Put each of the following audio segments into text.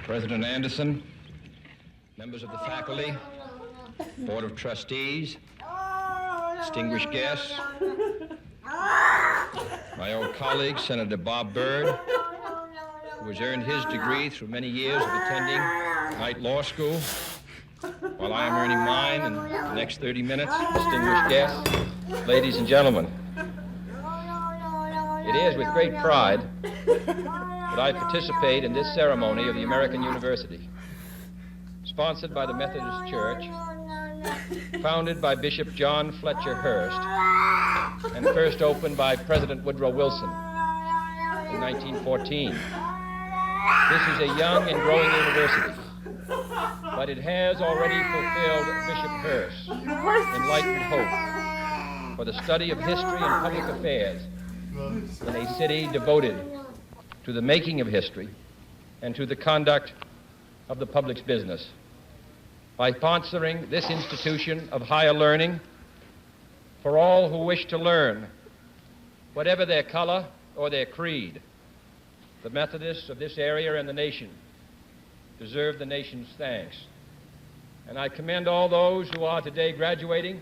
President Anderson, members of the faculty, Board of Trustees, distinguished guests, my old colleague, Senator Bob Byrd, who has earned his degree through many years of attending Knight Law School, while I am earning mine in the next 30 minutes, distinguished guests, ladies and gentlemen. It is with great pride that I participate in this ceremony of the American University, sponsored by the Methodist Church, founded by Bishop John Fletcher Hurst, and first opened by President Woodrow Wilson in 1914. This is a young and growing university, but it has already fulfilled Bishop Hurst's enlightened hope for the study of history and public affairs in a city devoted to the making of history and to the conduct of the public's business. By sponsoring this institution of higher learning for all who wish to learn, whatever their color or their creed, the Methodists of this area and the nation deserve the nation's thanks. And I commend all those who are today graduating.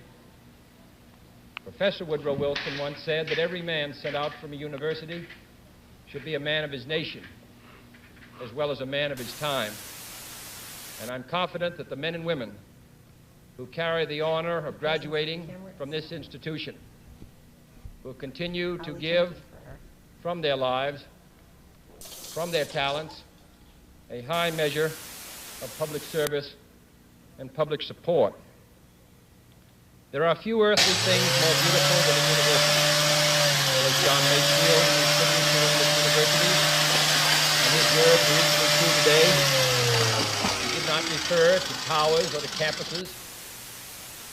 Professor Woodrow Wilson once said that every man sent out from a university should be a man of his nation as well as a man of his time. And I'm confident that the men and women who carry the honor of graduating from this institution will continue to give from their lives, from their talents, a high measure of public service and public support. There are few earthly things more beautiful than a university. As John Masefield, who is sitting here in this university, and his words are equally true today. He did not refer to towers or to campuses.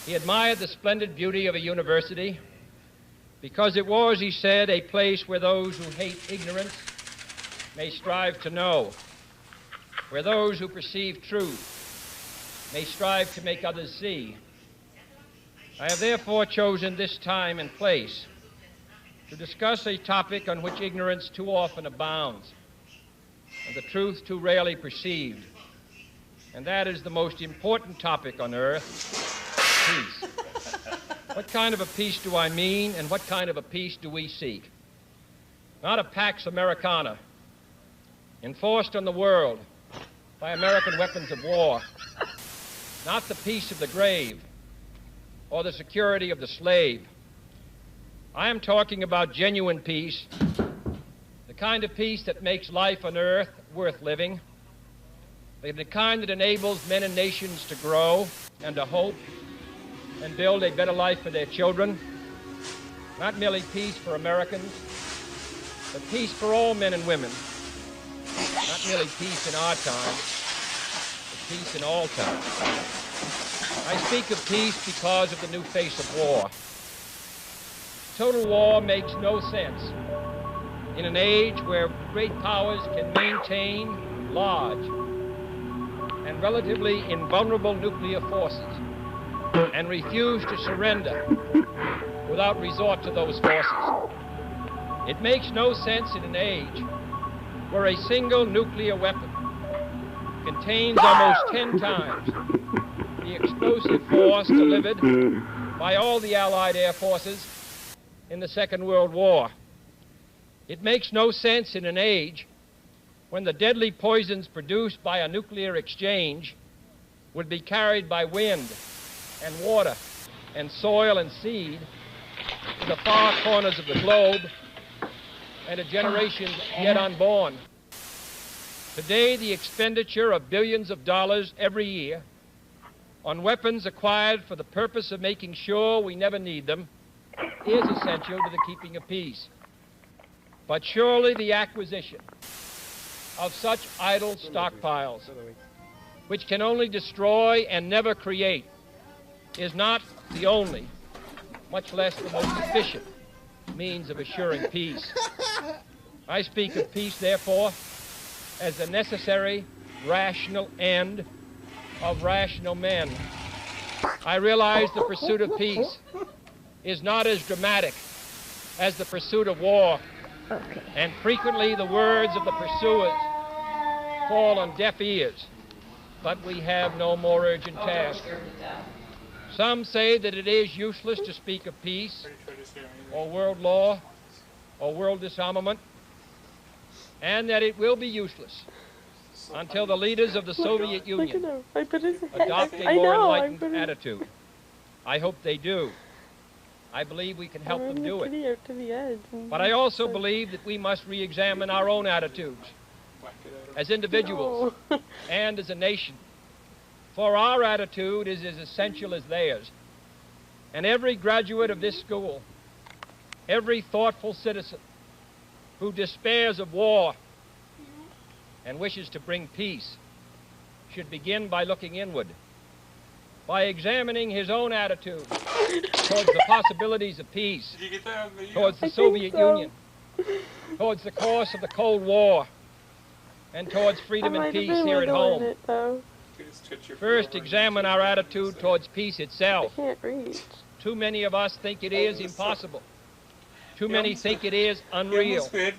He admired the splendid beauty of a university because it was, he said, a place where those who hate ignorance may strive to know, where those who perceive truth may strive to make others see. I have therefore chosen this time and place to discuss a topic on which ignorance too often abounds and the truth too rarely perceived, and that is the most important topic on earth, peace. What kind of a peace do I mean, and what kind of a peace do we seek? Not a Pax Americana enforced on the world by American weapons of war, not the peace of the grave or the security of the slave. I am talking about genuine peace, the kind of peace that makes life on earth worth living, the kind that enables men and nations to grow and to hope and build a better life for their children. Not merely peace for Americans, but peace for all men and women. Not merely peace in our time, but peace in all time. I speak of peace because of the new face of war. Total war makes no sense in an age where great powers can maintain large and relatively invulnerable nuclear forces and refuse to surrender without resort to those forces. It makes no sense in an age where a single nuclear weapon contains almost 10 times the explosive force delivered by all the Allied air forces in the Second World War. It makes no sense in an age when the deadly poisons produced by a nuclear exchange would be carried by wind and water and soil and seed to the far corners of the globe and to generations yet unborn. Today, the expenditure of billions of dollars every year on weapons acquired for the purpose of making sure we never need them is essential to the keeping of peace. But surely the acquisition of such idle stockpiles, which can only destroy and never create, is not the only, much less the most efficient, means of assuring peace. I speak of peace, therefore, as the necessary, rational end of rational men. I realize the pursuit of peace is not as dramatic as the pursuit of war, and frequently the words of the pursuers fall on deaf ears, but we have no more urgent task. Some say that it is useless to speak of peace, or world law, or world disarmament, and that it will be useless until the leaders of the Soviet Union adopt a more enlightened attitude. I hope they do. I believe we can help them do it. But I also believe that we must re-examine our own attitudes as individuals and as a nation. For our attitude is as essential as theirs. And every graduate of this school, every thoughtful citizen who despairs of war and wishes to bring peace should begin by looking inward, by examining his own attitude towards the possibilities of peace, towards the Soviet Union, towards the course of the Cold War, and towards freedom and peace here at home. First, examine our attitude towards peace itself. Too many of us think it is impossible. Too many think it is unreal. But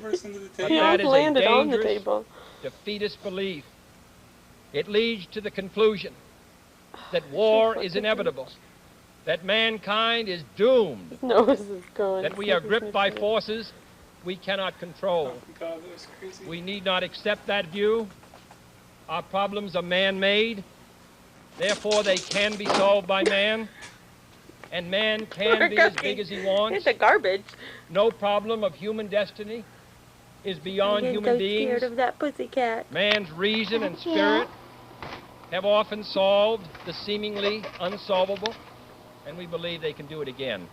that is a dangerous, defeatist belief. It leads to the conclusion that war is inevitable, that mankind is doomed, that we are gripped by forces we cannot control. We need not accept that view. Our problems are man-made, therefore they can be solved by man, and man can be as big as he wants. It's a garbage. No problem of human destiny is beyond human beings. Scared of that pussycat. Man's reason and spirit have often solved the seemingly unsolvable, and we believe they can do it again.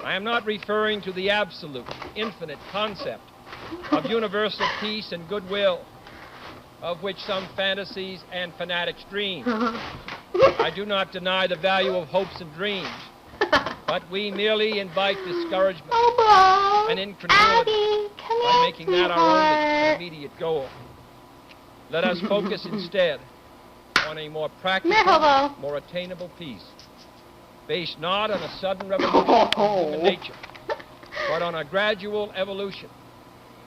I am not referring to the absolute, infinite concept of universal peace and goodwill, of which some fantasies and fanatics dream. I do not deny the value of hopes and dreams, but we merely invite discouragement and incredulity by making that our only immediate goal. Let us focus instead on a more practical, more attainable peace, based not on a sudden revolution in human nature, but on a gradual evolution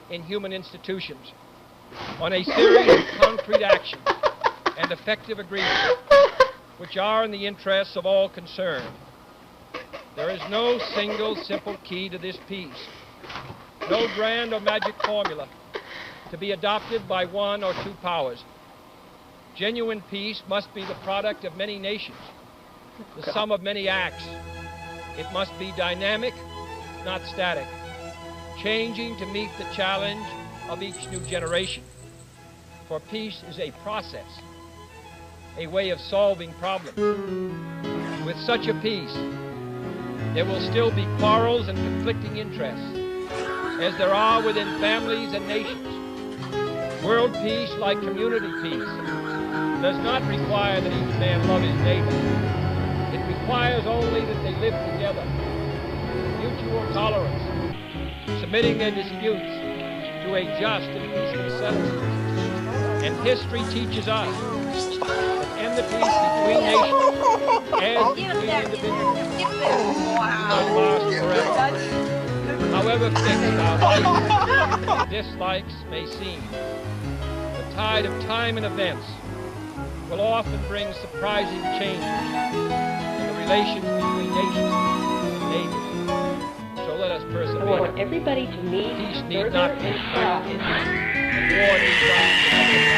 in human institutions, on a series of concrete actions and effective agreements which are in the interests of all concerned. There is no single simple key to this peace, no grand or magic formula to be adopted by one or two powers. Genuine peace must be the product of many nations, the sum of many acts. It must be dynamic, not static, changing to meet the challenge of each new generation. For peace is a process, a way of solving problems. With such a peace, there will still be quarrels and conflicting interests, as there are within families and nations. World peace, like community peace, does not require that each man love his neighbor. It requires only that they live together, mutual tolerance, submitting their disputes to a just and peaceful settlement. And history teaches us that enmities between nations, as between individuals, not last forever. However fixed our likes and dislikes may seem, the tide of time and events will often bring surprising changes in the relations between nations and neighbors. So let us persevere. I want everybody to meet Peace need not be practiced, and war needs not be practiced.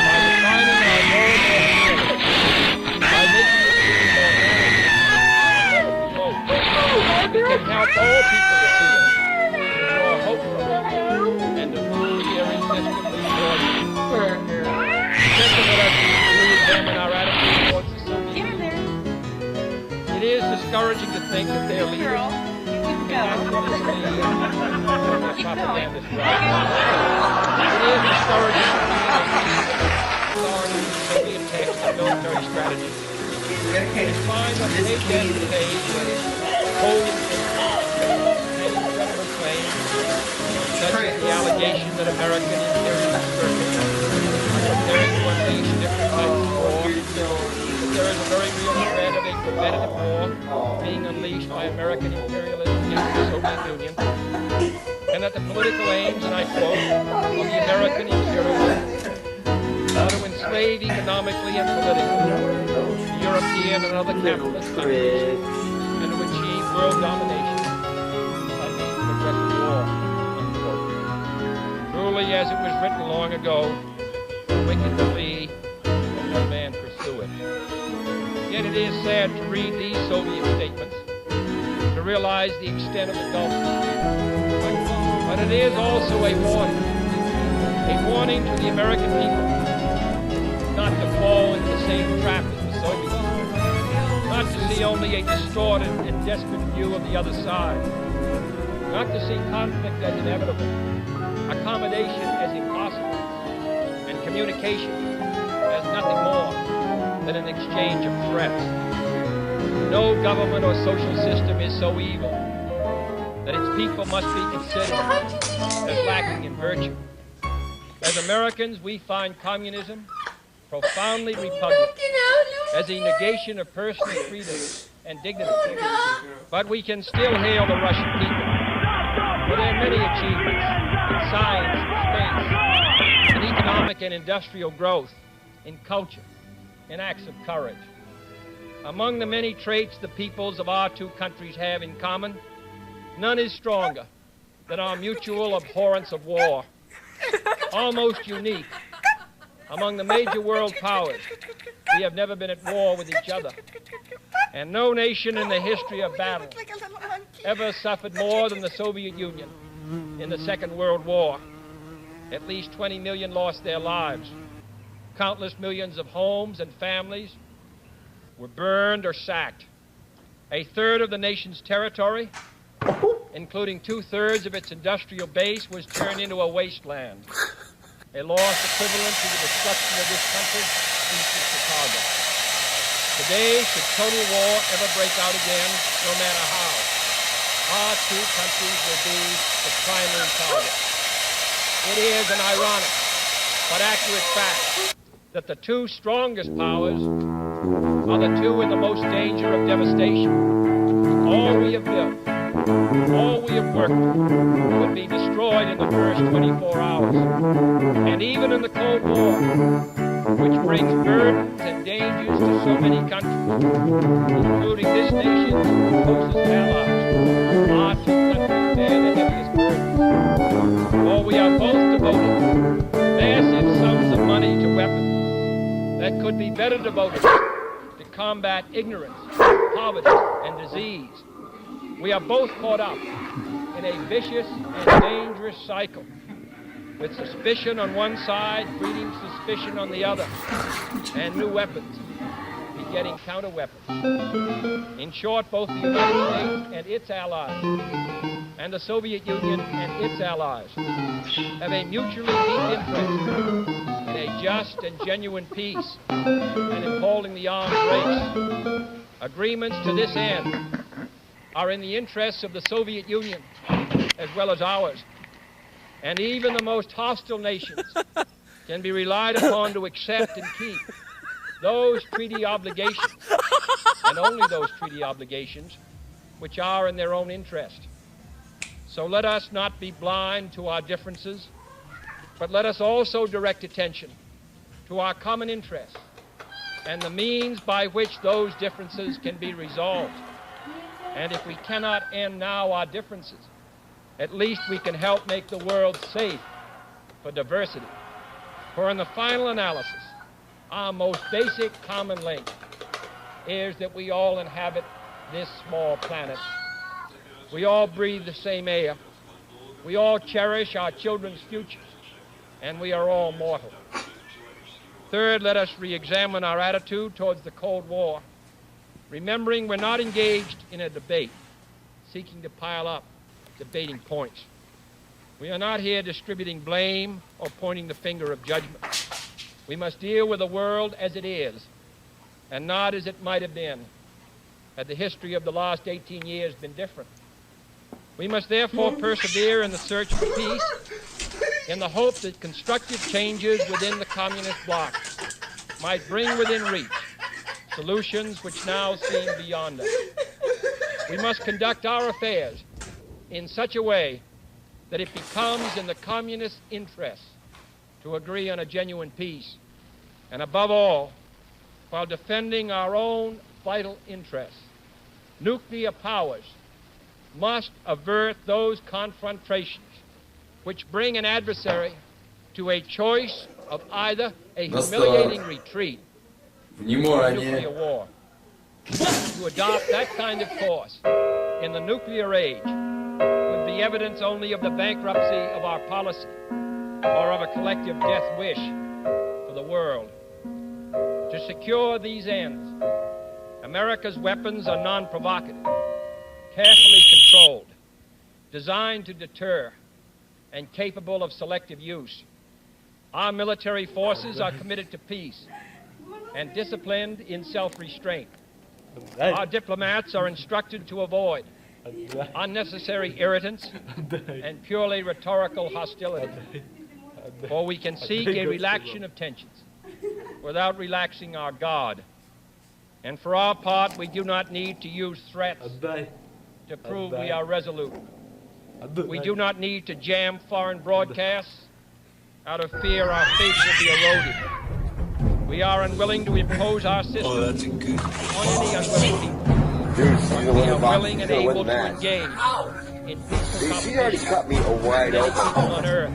By defining our role more clearly, by making it more manageable, we can help all people to feel more hopeful and to move irresistibly towards it. Second, let us re-examine our attitude towards the Soviet Union. It is discouraging to think that their leaders propaganda strike. It is discouraging to see authority in Soviet text and military strategy. It's fine that they get the page cold and incredible claims, such as the allegation that American imperial forces are preparing to unleash different types of war. That there is a very real threat of a competitive war being unleashed by American imperialism against the Soviet Union, and that the political aims, and I quote, of the American imperialists slave economically and politically to European and other capitalist countries, and to achieve world domination by means of aggressive war, unquote. Truly, as it was written long ago, the wicked flee, and no man pursue it. Yet it is sad to read these Soviet statements, to realize the extent of the gulf. But it is also a warning to the American people not to fall into the same trap as the Soviets, not to see only a distorted and desperate view of the other side, not to see conflict as inevitable, accommodation as impossible, and communication as nothing more than an exchange of threats. No government or social system is so evil that its people must be considered as lacking in virtue. As Americans, we find communism profoundly repugnant as a negation of personal freedom and dignity. But we can still hail the Russian people for their many achievements in science, space, in economic and industrial growth, in culture, in acts of courage. Among the many traits the peoples of our two countries have in common, none is stronger than our mutual abhorrence of war. Almost unique among the major world powers, we have never been at war with each other. And no nation in the history of battle ever suffered more than the Soviet Union in the Second World War. At least 20 million lost their lives. Countless millions of homes and families were burned or sacked. A third of the nation's territory, including 2/3 of its industrial base, was turned into a wasteland, a loss equivalent to the destruction of this country east of Chicago. Today, should total war ever break out again, no matter how, our two countries will be the primary target. It is an ironic but accurate fact that the two strongest powers are the two in the most danger of devastation. All we have built, all we have worked would be destroyed in the first 24 hours. And even in the Cold War, which brings burdens and dangers to so many countries, including this nation's closest allies, our two countries bear the heaviest burdens. For we are both devoted massive sums of money to weapons that could be better devoted to combat ignorance, poverty, and disease. We are both caught up in a vicious and dangerous cycle, with suspicion on one side breeding suspicion on the other, and new weapons begetting counter weapons. In short, both the United States and its allies, and the Soviet Union and its allies, have a mutually deep interest in a just and genuine peace and in holding the arms race. Agreements to this end are in the interests of the Soviet Union as well as ours. And even the most hostile nations can be relied upon to accept and keep those treaty obligations, and only those treaty obligations, which are in their own interest. So let us not be blind to our differences, but let us also direct attention to our common interests and the means by which those differences can be resolved. And if we cannot end now our differences, at least we can help make the world safe for diversity. For in the final analysis, our most basic common link is that we all inhabit this small planet. We all breathe the same air. We all cherish our children's futures, and we are all mortal. Third, let us re-examine our attitude towards the Cold War, remembering we're not engaged in a debate, seeking to pile up debating points. We are not here distributing blame or pointing the finger of judgment. We must deal with the world as it is, and not as it might have been, had the history of the last 18 years been different. We must therefore persevere in the search for peace, in the hope that constructive changes within the communist bloc might bring within reach solutions which now seem beyond us. We must conduct our affairs in such a way that it becomes in the communist interest to agree on a genuine peace. And above all, while defending our own vital interests, nuclear powers must avert those confrontations which bring an adversary to a choice of either a humiliating retreat or nuclear war. To adopt that kind of course in the nuclear age would be evidence only of the bankruptcy of our policy or of a collective death wish for the world. To secure these ends, America's weapons are non-provocative, carefully controlled, designed to deter, and capable of selective use. Our military forces are committed to peace and disciplined in self-restraint. Our diplomats are instructed to avoid unnecessary irritants and purely rhetorical hostility. For we can seek a relaxation of tensions without relaxing our guard. And for our part, we do not need to use threats to prove we are resolute. We do not need to jam foreign broadcasts out of fear our faith will be eroded. We are unwilling to impose our system on any unwilling people. We are willing and able to engage in peaceful competition. She already cut me a wide Many open. people on earth.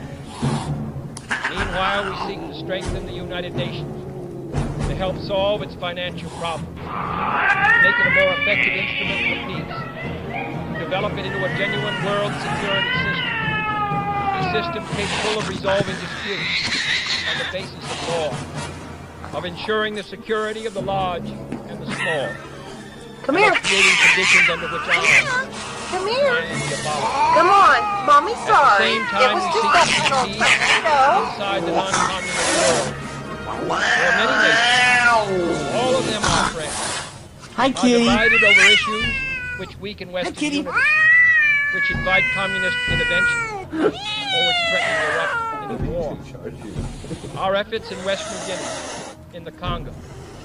Meanwhile, we seek to strengthen the United Nations to help solve its financial problems, make it a more effective instrument for peace, develop it into a genuine world security system, a system capable of resolving disputes on the basis of law, of ensuring the security of the large and the small, Come here. creating conditions under which arms Come here. can be abolished. Come on. Mommy's At the sorry. same It time, was we just seek that to little succeed potato. inside the non-communist world. There are many nations, all of them our friends, Hi, are Kitty. divided over issues which weaken Western Kitty. unity, which invite communist intervention, or which threaten to erupt into war. Our efforts in West Virginia, in the Congo,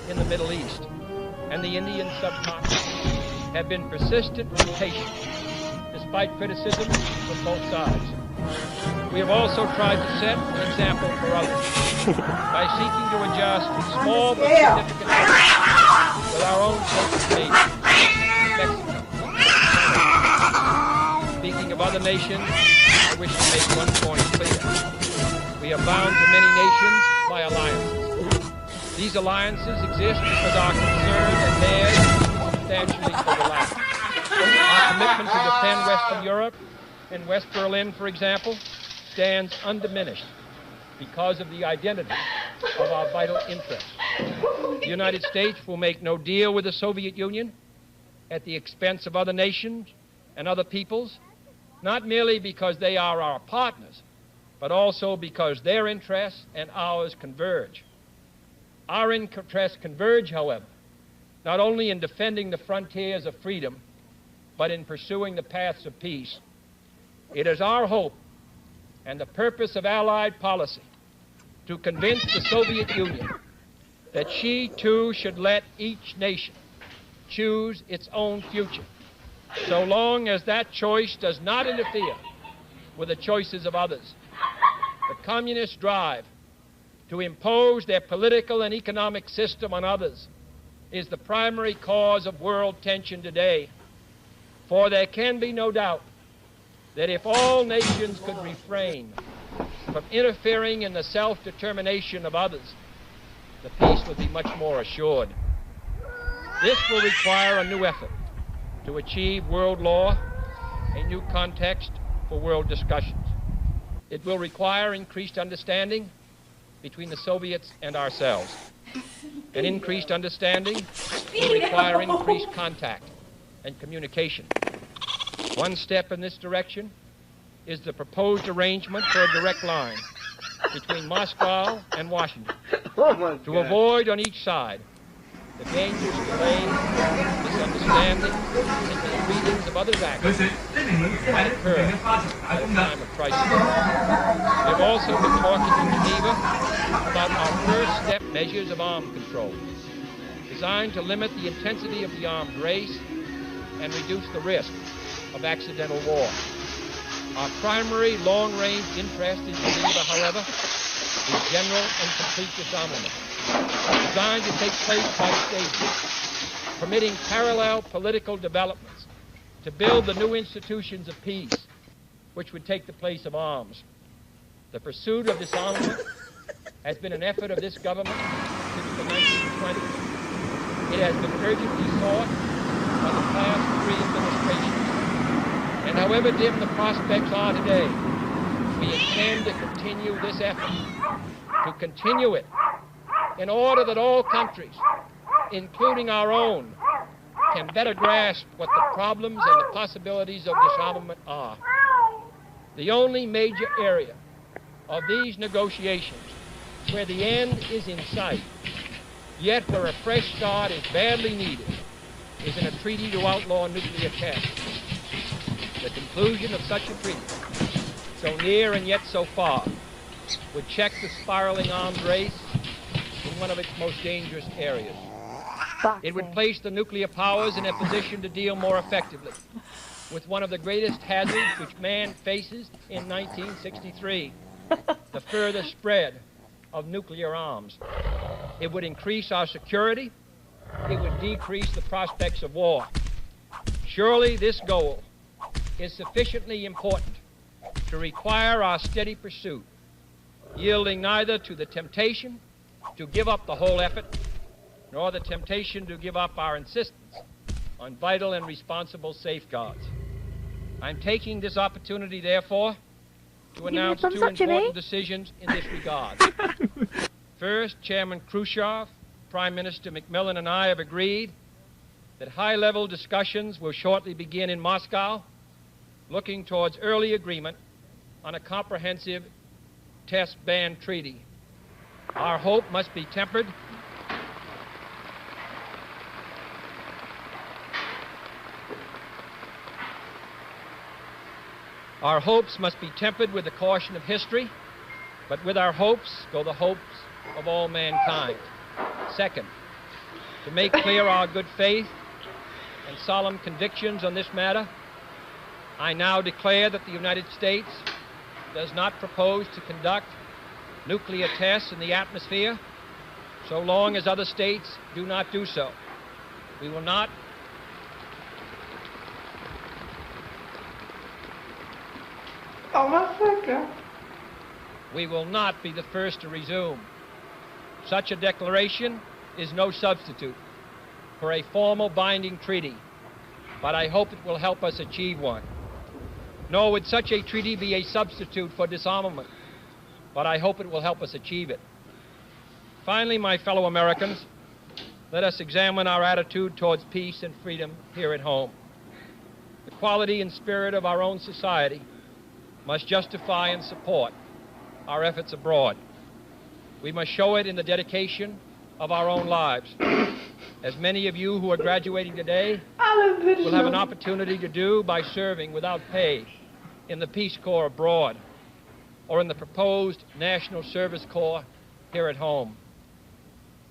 in the Middle East, and the Indian subcontinent have been persistent and patient, despite criticism from both sides. We have also tried to set an example for others by seeking to adjust small but significant efforts with our own closest neighbor, Mexico. Speaking of other nations, I wish to make one point clear. We are bound to many nations by alliances. These alliances exist because our concerns and theirs substantially overlap. Our commitment to defend Western Europe and West Berlin, for example, stands undiminished because of the identity of our vital interests. The United States will make no deal with the Soviet Union at the expense of other nations and other peoples, not merely because they are our partners, but also because their interests and ours converge. Our interests converge, however, not only in defending the frontiers of freedom, but in pursuing the paths of peace. It is our hope and the purpose of Allied policy to convince the Soviet Union that she too should let each nation choose its own future, so long as that choice does not interfere with the choices of others. The communist drive to impose their political and economic system on others is the primary cause of world tension today. For there can be no doubt that if all nations could refrain from interfering in the self-determination of others, the peace would be much more assured. This will require a new effort to achieve world law, a new context for world discussions. It will require increased understanding between the Soviets and ourselves. An increased understanding will require increased contact and communication. One step in this direction is the proposed arrangement for a direct line between Moscow and Washington to avoid on each side the dangerous delays, misunderstanding, and misreadings of others' actions that might occur at a time of crisis. We have also been talking in Geneva about our first step measures of arms control, designed to limit the intensity of the arms race and reduce the risk of accidental war. Our primary long-range interest in Geneva, however, the general and complete disarmament, designed to take place by stages, permitting parallel political developments to build the new institutions of peace, which would take the place of arms. The pursuit of disarmament has been an effort of this government since the 1920s. It has been urgently sought by the past three administrations. And however dim the prospects are today, we intend to continue this effort, to continue it in order that all countries, including our own, can better grasp what the problems and the possibilities of disarmament are. The only major area of these negotiations where the end is in sight, yet where a fresh start is badly needed, is in a treaty to outlaw nuclear tests. The conclusion of such a treaty, so near and yet so far, would check the spiraling arms race in one of its most dangerous areas. It would place the nuclear powers in a position to deal more effectively with one of the greatest hazards which man faces in 1963, the further spread of nuclear arms. It would increase our security. It would decrease the prospects of war. Surely this goal is sufficiently important to require our steady pursuit, yielding neither to the temptation to give up the whole effort, nor the temptation to give up our insistence on vital and responsible safeguards. I'm taking this opportunity, therefore, to announce two important decisions in this regard. First, Chairman Khrushchev, Prime Minister Macmillan, and I have agreed that high-level discussions will shortly begin in Moscow, looking towards early agreement on a comprehensive test ban treaty. Our hope must be tempered Our hopes must be tempered with the caution of history, but with our hopes go the hopes of all mankind. Second, to make clear our good faith and solemn convictions on this matter, I now declare that the United States does not propose to conduct nuclear tests in the atmosphere so long as other states do not do so. We will not be the first to resume. Such a declaration is no substitute for a formal binding treaty, but I hope it will help us achieve one. Nor would such a treaty be a substitute for disarmament, but I hope it will help us achieve it. Finally, my fellow Americans, let us examine our attitude towards peace and freedom here at home. The quality and spirit of our own society must justify and support our efforts abroad. We must show it in the dedication of our own lives. As many of you who are graduating today will have an opportunity to do by serving without pay in the Peace Corps abroad or in the proposed National Service Corps here at home.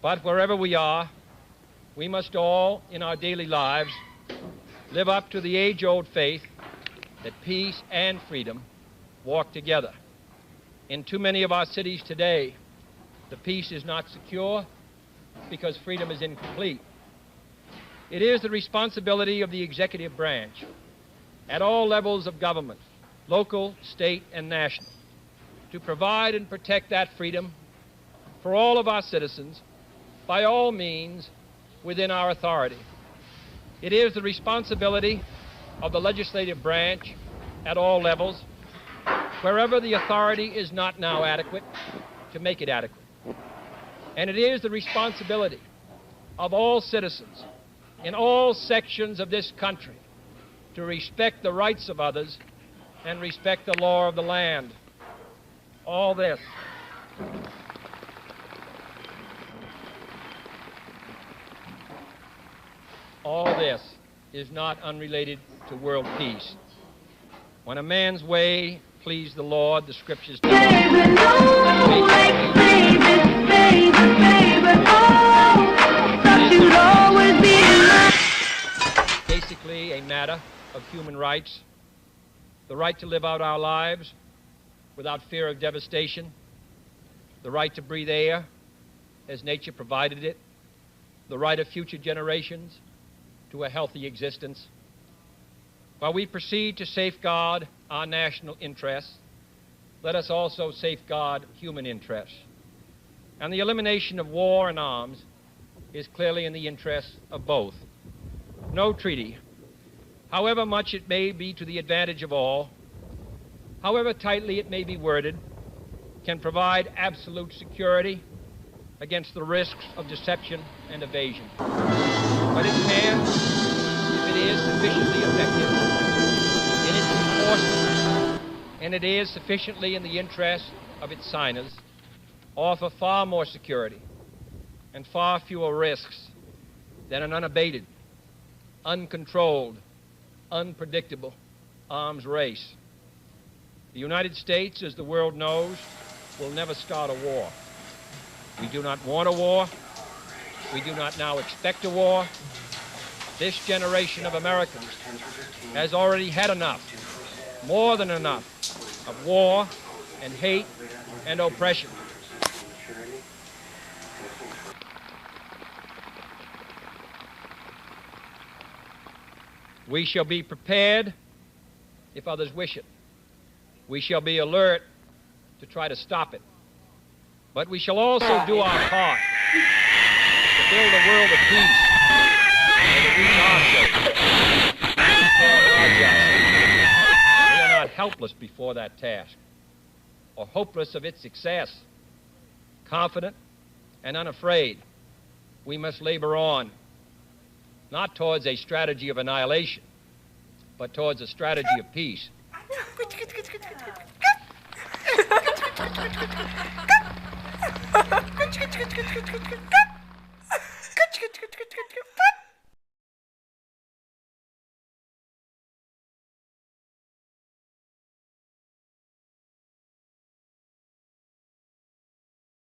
But wherever we are, we must all, in our daily lives, live up to the age-old faith that peace and freedom walk together. In too many of our cities today, the peace is not secure because freedom is incomplete. It is the responsibility of the executive branch at all levels of government, local, state, and national, to provide and protect that freedom for all of our citizens by all means within our authority. It is the responsibility of the legislative branch at all levels, wherever the authority is not now adequate, to make it adequate. And it is the responsibility of all citizens in all sections of this country to respect the rights of others and respect the law of the land. All this is not unrelated to world peace. When a man's way please the Lord, the scriptures tell basically a matter of human rights, the right to live out our lives without fear of devastation, the right to breathe air as nature provided it, the right of future generations to a healthy existence. While we proceed to safeguard our national interests, let us also safeguard human interests. And the elimination of war and arms is clearly in the interests of both. No treaty, however much it may be to the advantage of all, however tightly it may be worded, can provide absolute security against the risks of deception and evasion. But it can, if it is sufficiently effective in its enforcement, and it is sufficiently in the interest of its signers, offer far more security and far fewer risks than an unabated, uncontrolled, unpredictable arms race. The United States, as the world knows, will never start a war. We do not want a war. We do not now expect a war. This generation of Americans has already had enough, more than enough, of war and hate and oppression. We shall be prepared if others wish it. We shall be alert to try to stop it. But we shall also do our part to build a world of peace where the weak are safe, the strong are just. We are not helpless before that task or hopeless of its success. Confident and unafraid, we must labor on, not towards a strategy of annihilation, but towards a strategy of peace.